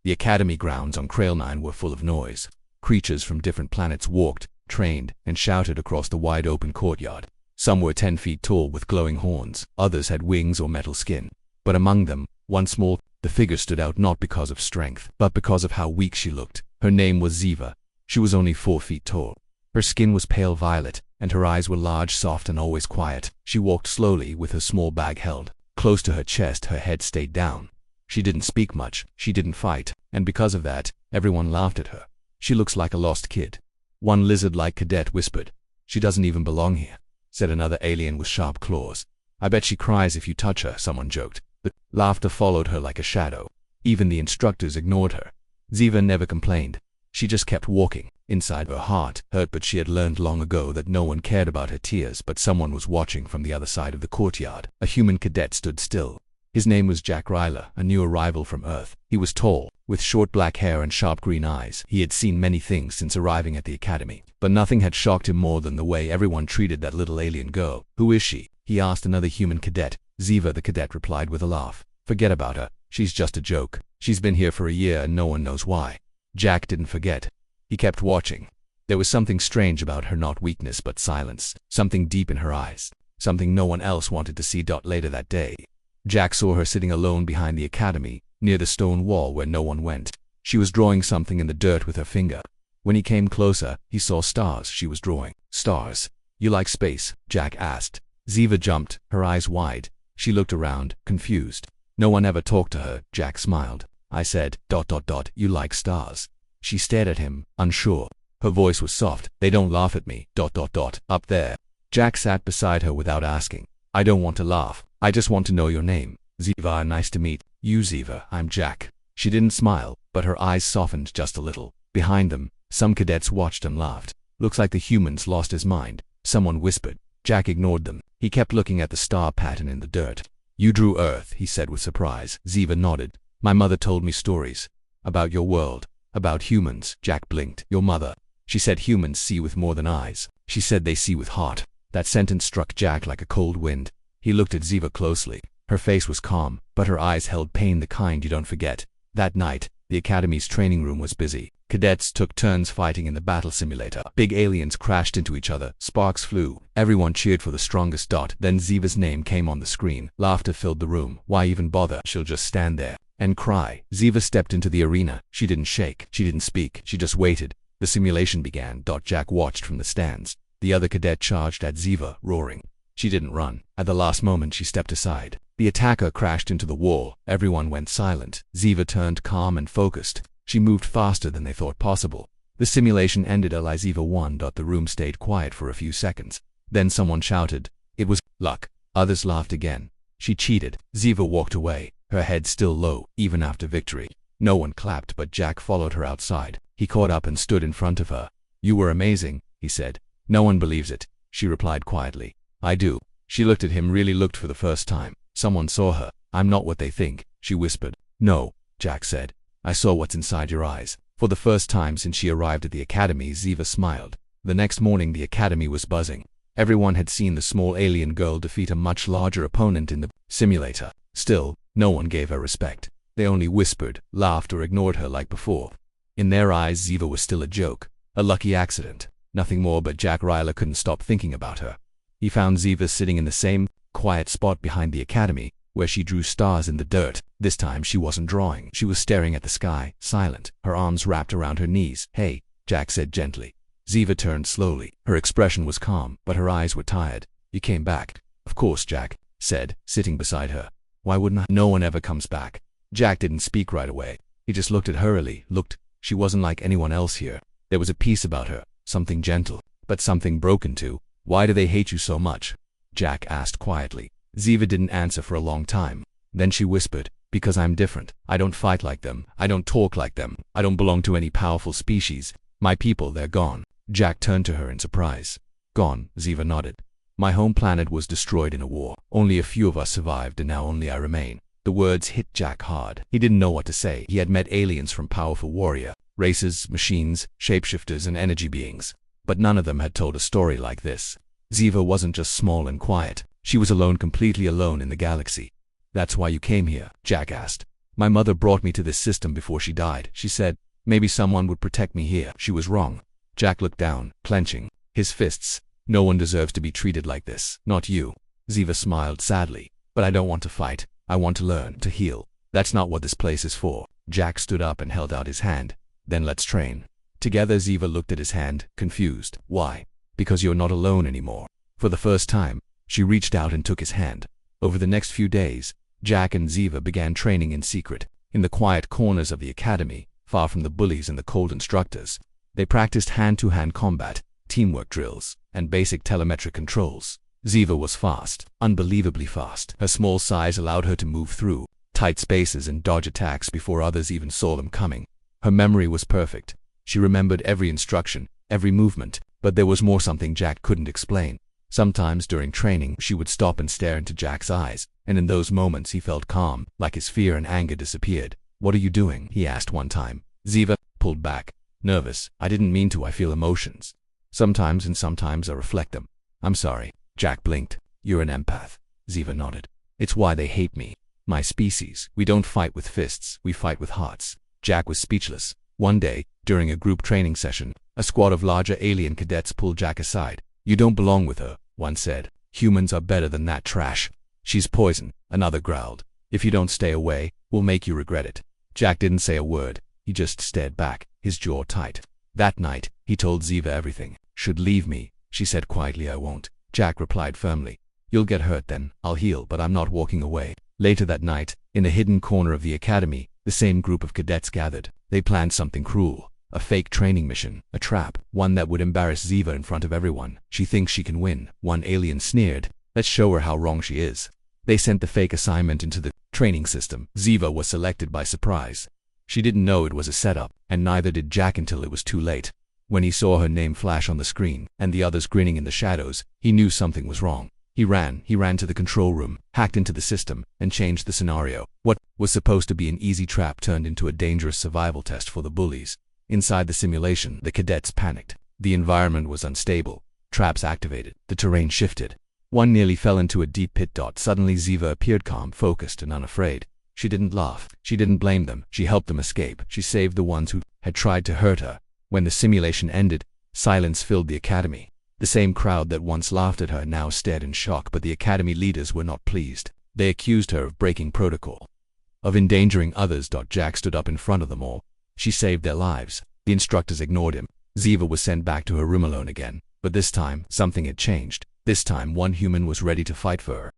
The academy grounds on Krail-9 were full of noise. Creatures from different planets walked, trained, and shouted across the wide-open courtyard. Some were 10 feet tall with glowing horns, others had wings or metal skin. But among them, one small, the figure stood out not because of strength, but because of how weak she looked. Her name was Ziva. She was only 4 feet tall. Her skin was pale violet, and her eyes were large, soft, and always quiet. She walked slowly with her small bag held close to her chest. Her head stayed down. She didn't speak much, she didn't fight, and because of that, everyone laughed at her. She looks like a lost kid. One lizard-like cadet whispered. She doesn't even belong here, said another alien with sharp claws. I bet she cries if you touch her, someone joked. The laughter followed her like a shadow. Even the instructors ignored her. Ziva never complained. She just kept walking. Inside her heart hurt, but she had learned long ago that no one cared about her tears, but someone was watching from the other side of the courtyard. A human cadet stood still. His name was Jack Ryler, a new arrival from Earth. He was tall, with short black hair and sharp green eyes. He had seen many things since arriving at the academy, but nothing had shocked him more than the way everyone treated that little alien girl. Who is she? He asked another human cadet. Ziva, the cadet replied with a laugh. Forget about her. She's just a joke. She's been here for a year and no one knows why. Jack didn't forget. He kept watching. There was something strange about her, not weakness but silence. Something deep in her eyes. Something no one else wanted to see. Later that day, Jack saw her sitting alone behind the academy, near the stone wall where no one went. She was drawing something in the dirt with her finger. When he came closer, he saw stars she was drawing. Stars. You like space? Jack asked. Ziva jumped, her eyes wide. She looked around, confused. No one ever talked to her. Jack smiled. I said, ... You like stars? She stared at him, unsure. Her voice was soft. They don't laugh at me ... Up there. Jack sat beside her without asking. I don't want to laugh. I just want to know your name. Ziva. Nice to meet you, Ziva. I'm Jack. She didn't smile, but her eyes softened just a little. Behind them, some cadets watched and laughed. Looks like the humans lost his mind. Someone whispered. Jack ignored them. He kept looking at the star pattern in the dirt. You drew Earth, he said with surprise. Ziva nodded. My mother told me stories. About your world. About humans. Jack blinked. Your mother. She said humans see with more than eyes. She said they see with heart. That sentence struck Jack like a cold wind. He looked at Ziva closely. Her face was calm, but her eyes held pain, the kind you don't forget. That night, the academy's training room was busy. Cadets took turns fighting in the battle simulator. Big aliens crashed into each other. Sparks flew. Everyone cheered for the strongest. Then Ziva's name came on the screen. Laughter filled the room. Why even bother? She'll just stand there and cry. Ziva stepped into the arena. She didn't shake. She didn't speak. She just waited. The simulation began. Jack watched from the stands. The other cadet charged at Ziva, roaring. She didn't run. At the last moment she stepped aside. The attacker crashed into the wall. Everyone went silent. Ziva turned calm and focused. She moved faster than they thought possible. The simulation ended. Ziva won. The room stayed quiet for a few seconds. Then someone shouted. It was luck. Others laughed again. She cheated. Ziva walked away, her head still low, even after victory. No one clapped, but Jack followed her outside. He caught up and stood in front of her. You were amazing, he said. No one believes it, she replied quietly. I do. She looked at him, really looked for the first time. Someone saw her. I'm not what they think, she whispered. No, Jack said. I saw what's inside your eyes. For the first time since she arrived at the academy, Ziva smiled. The next morning the academy was buzzing. Everyone had seen the small alien girl defeat a much larger opponent in the simulator. Still, no one gave her respect. They only whispered, laughed, or ignored her like before. In their eyes, Ziva was still a joke, a lucky accident, nothing more. But Jack Ryler couldn't stop thinking about her. He found Ziva sitting in the same quiet spot behind the academy, where she drew stars in the dirt. This time she wasn't drawing. She was staring at the sky, silent, her arms wrapped around her knees. Hey, Jack said gently. Ziva turned slowly. Her expression was calm, but her eyes were tired. You came back. Of course, Jack said, sitting beside her. Why wouldn't I? No one ever comes back. Jack didn't speak right away. He just looked at her. She wasn't like anyone else here. There was a peace about her, something gentle, but something broken too. Why do they hate you so much? Jack asked quietly. Ziva didn't answer for a long time. Then she whispered, because I'm different. I don't fight like them. I don't talk like them. I don't belong to any powerful species. My people, they're gone. Jack turned to her in surprise. Gone, Ziva nodded. My home planet was destroyed in a war. Only a few of us survived, and now only I remain. The words hit Jack hard. He didn't know what to say. He had met aliens from powerful warrior races, machines, shapeshifters, and energy beings. But none of them had told a story like this. Ziva wasn't just small and quiet. She was alone, completely alone in the galaxy. That's why you came here? Jack asked. My mother brought me to this system before she died. She said, maybe someone would protect me here. She was wrong. Jack looked down, clenching his fists. No one deserves to be treated like this. Not you. Ziva smiled sadly. But I don't want to fight. I want to learn, to heal. That's not what this place is for. Jack stood up and held out his hand. Then let's train. Together Ziva looked at his hand, confused. Why? Because you're not alone anymore. For the first time, she reached out and took his hand. Over the next few days, Jack and Ziva began training in secret, in the quiet corners of the academy, far from the bullies and the cold instructors. They practiced hand-to-hand combat, teamwork drills, and basic telemetric controls. Ziva was fast, unbelievably fast. Her small size allowed her to move through tight spaces and dodge attacks before others even saw them coming. Her memory was perfect. She remembered every instruction, every movement, but there was more, something Jack couldn't explain. Sometimes during training, she would stop and stare into Jack's eyes, and in those moments he felt calm, like his fear and anger disappeared. What are you doing? He asked one time. Ziva pulled back. Nervous. I didn't mean to. I feel emotions. Sometimes and sometimes I reflect them. I'm sorry. Jack blinked. You're an empath. Ziva nodded. It's why they hate me. My species. We don't fight with fists. We fight with hearts. Jack was speechless. One day, during a group training session, a squad of larger alien cadets pulled Jack aside. You don't belong with her, one said. Humans are better than that trash. She's poison, another growled. If you don't stay away, we'll make you regret it. Jack didn't say a word. He just stared back, his jaw tight. That night, he told Ziva everything. Should leave me, she said quietly. I won't. Jack replied firmly. You'll get hurt then. I'll heal, but I'm not walking away. Later that night, in a hidden corner of the academy, the same group of cadets gathered. They planned something cruel. A fake training mission, a trap, one that would embarrass Ziva in front of everyone. She thinks she can win, one alien sneered. Let's show her how wrong she is. They sent the fake assignment into the training system. Ziva was selected by surprise. She didn't know it was a setup, and neither did Jack until it was too late. When he saw her name flash on the screen, and the others grinning in the shadows, he knew something was wrong. He ran to the control room, hacked into the system, and changed the scenario. What was supposed to be an easy trap turned into a dangerous survival test for the bullies. Inside the simulation, the cadets panicked. The environment was unstable. Traps activated. The terrain shifted. One nearly fell into a deep pit. Suddenly Ziva appeared calm, focused, and unafraid. She didn't laugh. She didn't blame them. She helped them escape. She saved the ones who had tried to hurt her. When the simulation ended, silence filled the academy. The same crowd that once laughed at her now stared in shock, but the academy leaders were not pleased. They accused her of breaking protocol, of endangering others. Jack stood up in front of them all. She saved their lives. The instructors ignored him. Ziva was sent back to her room alone again. But this time, something had changed. This time, one human was ready to fight for her.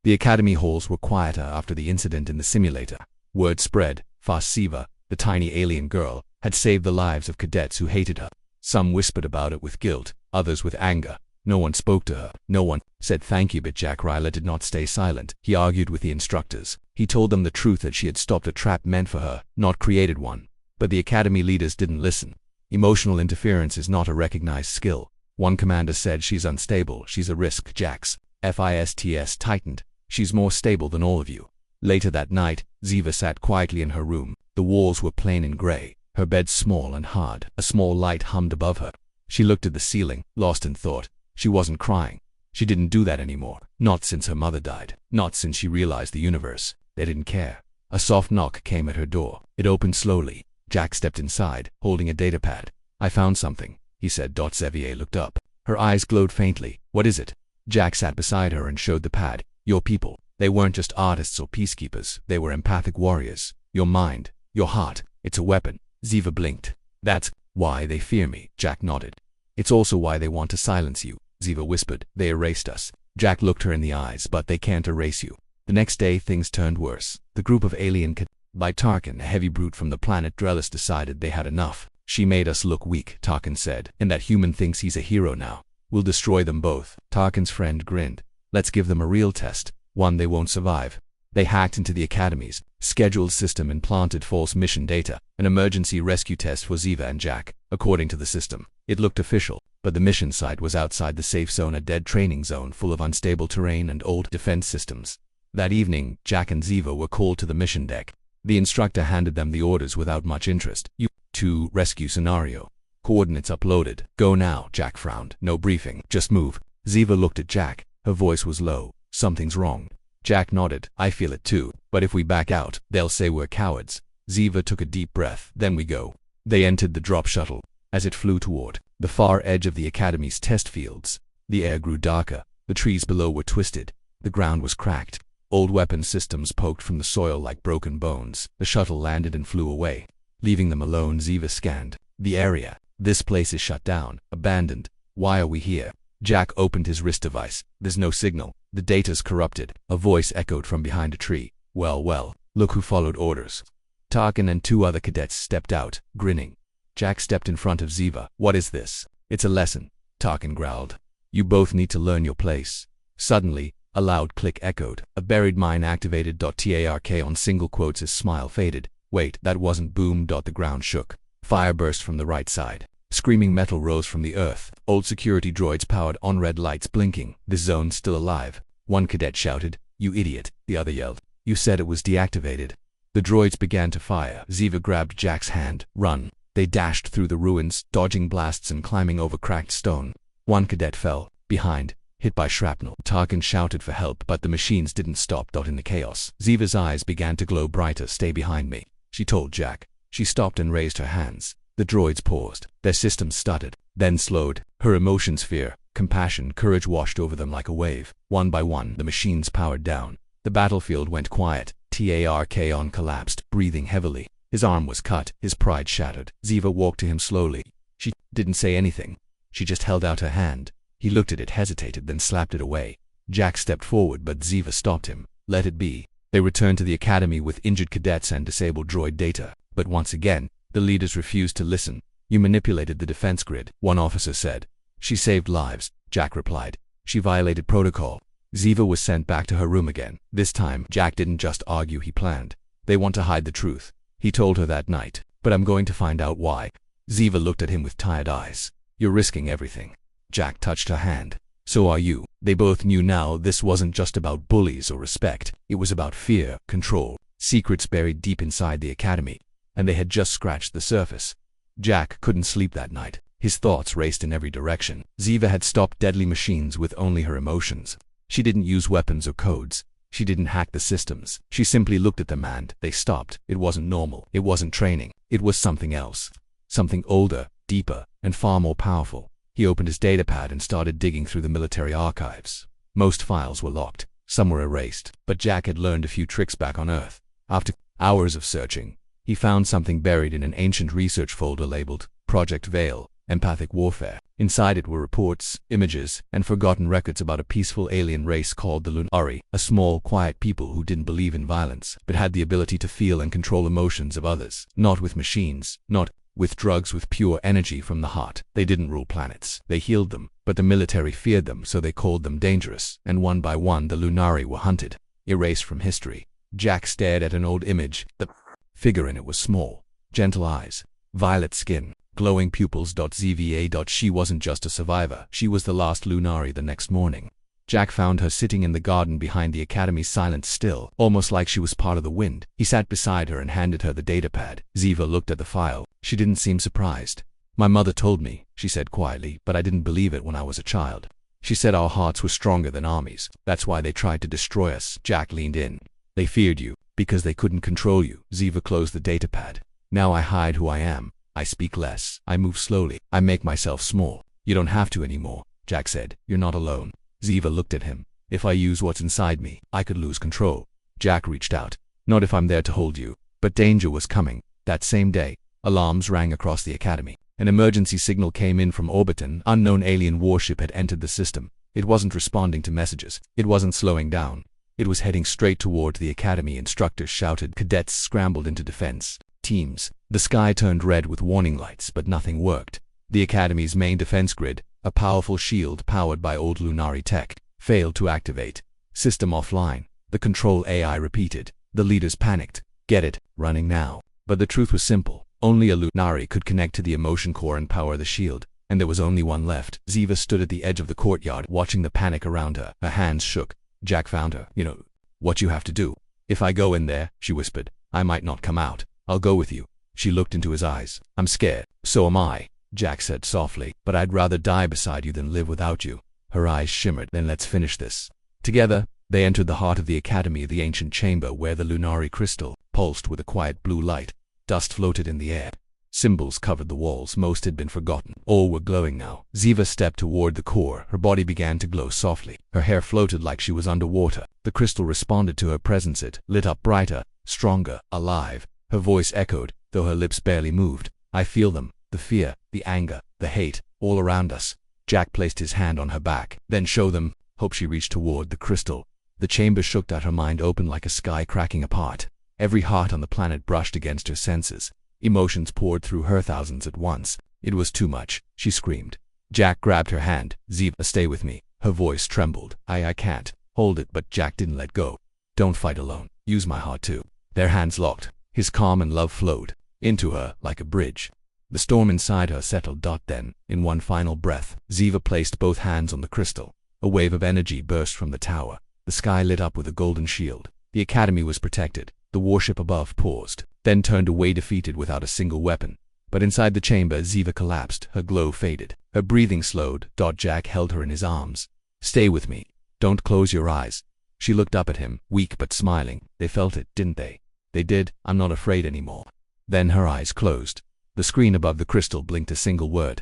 The academy halls were quieter after the incident in the simulator. Word spread fast. Ziva, the tiny alien girl, had saved the lives of cadets who hated her. Some whispered about it with guilt, others with anger. No one spoke to her. No one said thank you, but Jack Ryler did not stay silent. He argued with the instructors. He told them the truth, that she had stopped a trap meant for her, not created one. But the academy leaders didn't listen. Emotional interference is not a recognized skill. One commander said, she's unstable, she's a risk. Jack's fists tightened. She's more stable than all of you. Later that night, Ziva sat quietly in her room. The walls were plain and gray, her bed small and hard. A small light hummed above her. She looked at the ceiling, lost in thought. She wasn't crying. She didn't do that anymore. Not since her mother died. Not since she realized the universe. They didn't care. A soft knock came at her door. It opened slowly. Jack stepped inside, holding a datapad. I found something, he said. Xavier looked up. Her eyes glowed faintly. What is it? Jack sat beside her and showed the pad. Your people. They weren't just artists or peacekeepers. They were empathic warriors. Your mind. Your heart. It's a weapon. Ziva blinked. That's why they fear me. Jack nodded. It's also why they want to silence you, Ziva whispered. They erased us. Jack looked her in the eyes. But they can't erase you. The next day things turned worse. The group of alien by Tarkin, a heavy brute from the planet Drellis, decided they had enough. She made us look weak, Tarkin said, and that human thinks he's a hero now. We'll destroy them both. Tarkin's friend grinned. Let's give them a real test, one they won't survive. They hacked into the academy's scheduled system and planted false mission data, an emergency rescue test for Ziva and Jack. According to the system, it looked official, but the mission site was outside the safe zone, a dead training zone full of unstable terrain and old defense systems. That evening, Jack and Ziva were called to the mission deck. The instructor handed them the orders without much interest. You to rescue scenario. Coordinates uploaded. Go now. Jack frowned. No briefing. Just move. Ziva looked at Jack. Her voice was low. Something's wrong. Jack nodded. I feel it too. But if we back out, they'll say we're cowards. Ziva took a deep breath. Then we go. They entered the drop shuttle. As it flew toward the far edge of the Academy's test fields, the air grew darker. The trees below were twisted. The ground was cracked. Old weapon systems poked from the soil like broken bones. The shuttle landed and flew away. Leaving them alone, Ziva scanned the area. This place is shut down, abandoned. Why are we here? Jack opened his wrist device. There's no signal. The data's corrupted. A voice echoed from behind a tree. Well, look who followed orders. Tarkin and 2 other cadets stepped out, grinning. Jack stepped in front of Ziva. What is this? It's a lesson, Tarkin growled. You both need to learn your place. Suddenly, a loud click echoed. A buried mine activated. Tark on single quotes. His smile faded. Wait, that wasn't boom. The ground shook. Fire burst from the right side. Screaming metal rose from the earth. Old security droids powered on, red lights blinking. This zone's still alive. One cadet shouted, "You idiot." The other yelled, "You said it was deactivated." The droids began to fire. Ziva grabbed Jack's hand. Run. They dashed through the ruins, dodging blasts and climbing over cracked stone. One cadet fell behind, hit by shrapnel. Tarkin shouted for help, but the machines didn't stop. In the chaos, Ziva's eyes began to glow brighter. Stay behind me, she told Jack. She stopped and raised her hands. The droids paused. Their systems stuttered, then slowed. Her emotions, fear, compassion, courage washed over them like a wave. One by one, the machines powered down. The battlefield went quiet. Tark collapsed, breathing heavily. His arm was cut, his pride shattered. Ziva walked to him slowly. She didn't say anything. She just held out her hand. He looked at it, hesitated, then slapped it away. Jack stepped forward, but Ziva stopped him. Let it be. They returned to the Academy with injured cadets and disabled droid data. But once again, the leaders refused to listen. You manipulated the defense grid, one officer said. She saved lives, Jack replied. She violated protocol. Ziva was sent back to her room again. This time, Jack didn't just argue, he planned. They want to hide the truth. He told her that night. But I'm going to find out why. Ziva looked at him with tired eyes. You're risking everything. Jack touched her hand. So are you. They both knew now this wasn't just about bullies or respect. It was about fear, control, secrets buried deep inside the Academy. And they had just scratched the surface. Jack couldn't sleep that night. His thoughts raced in every direction. Ziva had stopped deadly machines with only her emotions. She didn't use weapons or codes. She didn't hack the systems. She simply looked at them and they stopped. It wasn't normal. It wasn't training. It was something else. Something older, deeper, and far more powerful. He opened his datapad and started digging through the military archives. Most files were locked. Some were erased. But Jack had learned a few tricks back on Earth. After hours of searching, he found something buried in an ancient research folder labeled Project Veil, Empathic Warfare. Inside it were reports, images, and forgotten records about a peaceful alien race called the Lunari, a small, quiet people who didn't believe in violence, but had the ability to feel and control emotions of others. Not with machines, not with drugs, with pure energy from the heart. They didn't rule planets. They healed them, but the military feared them, so they called them dangerous. And one by one the Lunari were hunted, erased from history. Jack stared at an old image. The figure in it was small, gentle eyes, violet skin, glowing pupils. Zva. She wasn't just a survivor, she was the last Lunari. The next morning, Jack found her sitting in the garden behind the Academy, silent, still, almost like she was part of the wind. He sat beside her and handed her the datapad. Ziva looked at the file. She didn't seem surprised. My mother told me, she said quietly, but I didn't believe it when I was a child. She said our hearts were stronger than armies. That's why they tried to destroy us. Jack leaned in. They feared you, because they couldn't control you. Ziva closed the datapad. Now I hide who I am. I speak less. I move slowly. I make myself small. You don't have to anymore, Jack said. You're not alone. Ziva looked at him. If I use what's inside me, I could lose control. Jack reached out. Not if I'm there to hold you. But danger was coming. That same day, alarms rang across the Academy. An emergency signal came in from orbit. An unknown alien warship had entered the system. It wasn't responding to messages. It wasn't slowing down. It was heading straight toward the Academy. Instructors shouted. Cadets scrambled into defense teams. The sky turned red with warning lights, but nothing worked. The Academy's main defense grid, a powerful shield powered by old Lunari tech, failed to activate. System offline. The control AI repeated. The leaders panicked. Get it? Running now. But the truth was simple. Only a Lunari could connect to the emotion core and power the shield. And there was only one left. Ziva stood at the edge of the courtyard, watching the panic around her. Her hands shook. Jack found her. You know what you have to do. If I go in there, she whispered, I might not come out. I'll go with you. She looked into his eyes. I'm scared. So am I, Jack said softly, but I'd rather die beside you than live without you. Her eyes shimmered. Then let's finish this together. They entered the heart of the academy, the ancient chamber where the lunary crystal pulsed with a quiet blue light. Dust floated in the air. Symbols covered the walls. Most had been forgotten. All were glowing now. Ziva stepped toward the core. Her body began to glow softly. Her hair floated like she was underwater. The crystal responded to her presence. It lit up brighter, stronger, alive. Her voice echoed, though her lips barely moved. I feel them. The fear, the anger, the hate, all around us. Jack placed his hand on her back. Then show them. Hope. She reached toward the crystal. The chamber shook out, her mind open like a sky cracking apart. Every heart on the planet brushed against her senses. Emotions poured through her, thousands at once. It was too much. She screamed. Jack grabbed her hand. Ziva, stay with me. Her voice trembled. I can't. Hold it. But Jack didn't let go. Don't fight alone. Use my heart too. Their hands locked. His calm and love flowed into her like a bridge. The storm inside her settled. Then, in one final breath, Ziva placed both hands on the crystal. A wave of energy burst from the tower. The sky lit up with a golden shield. The academy was protected. The warship above paused, then turned away, defeated without a single weapon. But inside the chamber, Ziva collapsed. Her glow faded. Her breathing slowed. Jack held her in his arms. Stay with me. Don't close your eyes. She looked up at him, weak but smiling. They felt it, didn't they? They did. I'm not afraid anymore. Then her eyes closed. The screen above the crystal blinked a single word.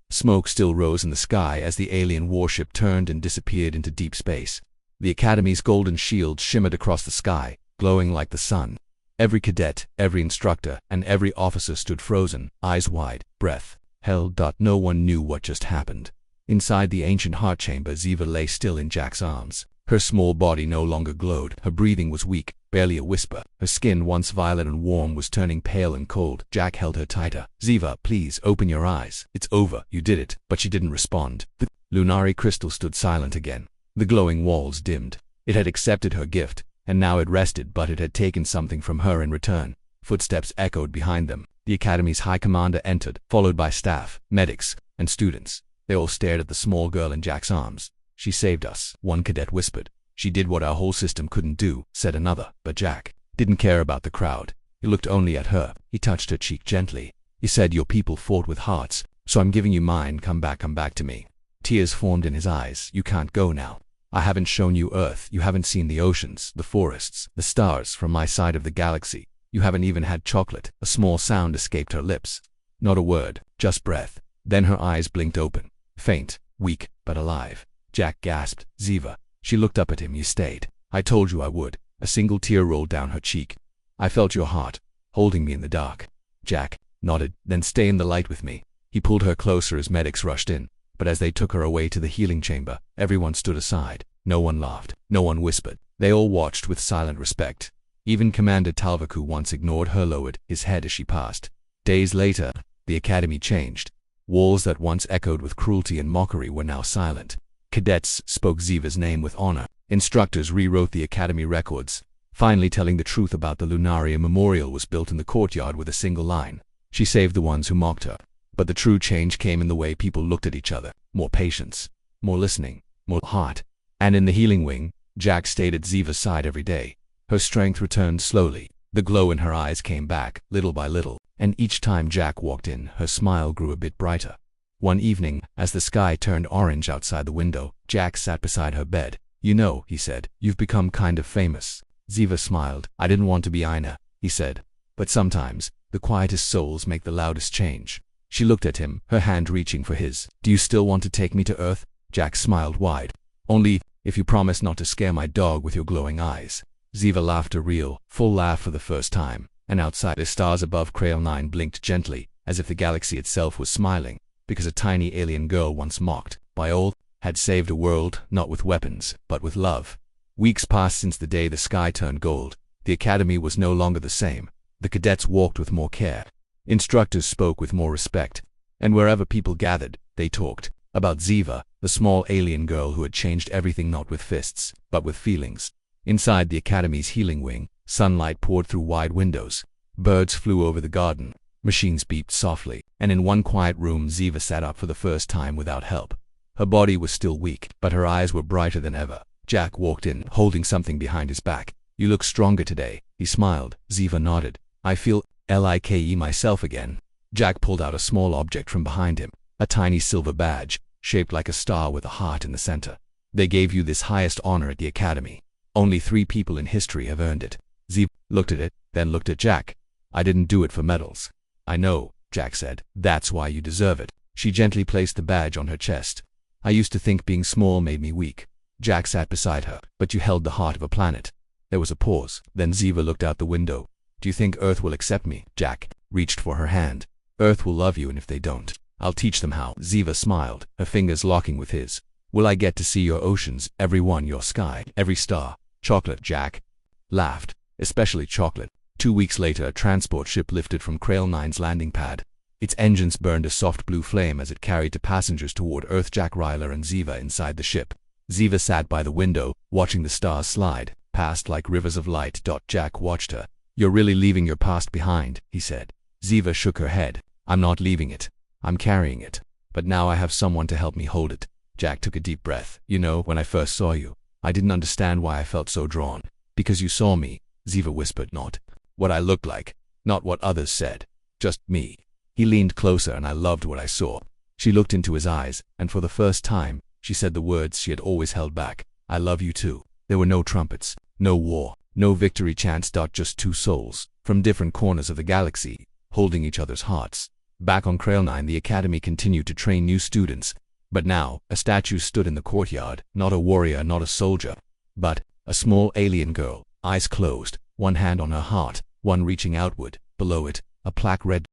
Smoke still rose in the sky as the alien warship turned and disappeared into deep space. The academy's golden shield shimmered across the sky, glowing like the sun. Every cadet, every instructor, and every officer stood frozen, eyes wide, breath held. No one knew what just happened. Inside the ancient heart chamber, Ziva lay still in Jack's arms. Her small body no longer glowed. Her breathing was weak, barely a whisper. Her skin, once violet and warm, was turning pale and cold. Jack held her tighter. Ziva, please, open your eyes. It's over. You did it. But she didn't respond. The lunary crystal stood silent again. The glowing walls dimmed. It had accepted her gift, and now it rested, but it had taken something from her in return. Footsteps echoed behind them. The academy's high commander entered, followed by staff, medics, and students. They all stared at the small girl in Jack's arms. She saved us, one cadet whispered. She did what our whole system couldn't do, said another. But Jack didn't care about the crowd. He looked only at her. He touched her cheek gently. He said, your people fought with hearts, so I'm giving you mine. Come back to me. Tears formed in his eyes. You can't go now. I haven't shown you Earth. You haven't seen the oceans, the forests, the stars from my side of the galaxy. You haven't even had chocolate. A small sound escaped her lips. Not a word, just breath. Then her eyes blinked open. Faint, weak, but alive. Jack gasped. Ziva. She looked up at him. You stayed. I told you I would. A single tear rolled down her cheek. I felt your heart, holding me in the dark. Jack nodded. Then stay in the light with me. He pulled her closer as medics rushed in. But as they took her away to the healing chamber, everyone stood aside. No one laughed. No one whispered. They all watched with silent respect. Even Commander Talvik, who once ignored her, lowered his head as she passed. Days later, the academy changed. Walls that once echoed with cruelty and mockery were now silent. Cadets spoke Ziva's name with honor. Instructors rewrote the academy records. Finally, telling the truth about the Lunaria memorial was built in the courtyard with a single line. She saved the ones who mocked her. But the true change came in the way people looked at each other. More patience, more listening, more heart. And in the healing wing, Jack stayed at Ziva's side every day. Her strength returned slowly. The glow in her eyes came back, little by little. And each time Jack walked in, her smile grew a bit brighter. One evening, as the sky turned orange outside the window, Jack sat beside her bed. You know, he said, you've become kind of famous. Ziva smiled. I didn't want to be Ina, he said. But sometimes, the quietest souls make the loudest change. She looked at him, her hand reaching for his. Do you still want to take me to Earth? Jack smiled wide. Only, if you promise not to scare my dog with your glowing eyes. Ziva laughed, a real, full laugh for the first time, and outside the stars above Krail 9 blinked gently, as if the galaxy itself was smiling, because a tiny alien girl once mocked by all had saved a world, not with weapons, but with love. Weeks passed since the day the sky turned gold. The academy was no longer the same. The cadets walked with more care. Instructors spoke with more respect, and wherever people gathered, they talked about Ziva, the small alien girl who had changed everything, not with fists, but with feelings. Inside the academy's healing wing, sunlight poured through wide windows. Birds flew over the garden. Machines beeped softly, and in one quiet room Ziva sat up for the first time without help. Her body was still weak, but her eyes were brighter than ever. Jack walked in, holding something behind his back. You look stronger today, he smiled. Ziva nodded. I feel like myself again. Jack pulled out a small object from behind him, a tiny silver badge, shaped like a star with a heart in the center. They gave you this highest honor at the academy. Only 3 people in history have earned it. Ziva looked at it, then looked at Jack. I didn't do it for medals. I know, Jack said. That's why you deserve it. She gently placed the badge on her chest. I used to think being small made me weak. Jack sat beside her. But you held the heart of a planet. There was a pause. Then Ziva looked out the window. Do you think Earth will accept me? Jack reached for her hand. Earth will love you, and if they don't, I'll teach them how. Ziva smiled, her fingers locking with his. Will I get to see your oceans, every one, your sky, every star? Chocolate, Jack laughed. Especially chocolate. 2 weeks later, a transport ship lifted from Krail 9's landing pad. Its engines burned a soft blue flame as it carried the passengers toward Earth. Jack, Ryler, and Ziva inside the ship. Ziva sat by the window, watching the stars slide past like rivers of light. Jack watched her. You're really leaving your past behind, he said. Ziva shook her head. I'm not leaving it. I'm carrying it. But now I have someone to help me hold it. Jack took a deep breath. You know, when I first saw you, I didn't understand why I felt so drawn. Because you saw me, Ziva whispered, not what I looked like, not what others said, just me. He leaned closer and I loved what I saw. She looked into his eyes, and for the first time, she said the words she had always held back. I love you too. There were no trumpets, no war, no victory chants. Just 2 souls, from different corners of the galaxy, holding each other's hearts. Back on Krail 9, the academy continued to train new students. But now, a statue stood in the courtyard, not a warrior, not a soldier, but a small alien girl, eyes closed, one hand on her heart, one reaching outward. Below it, a plaque read,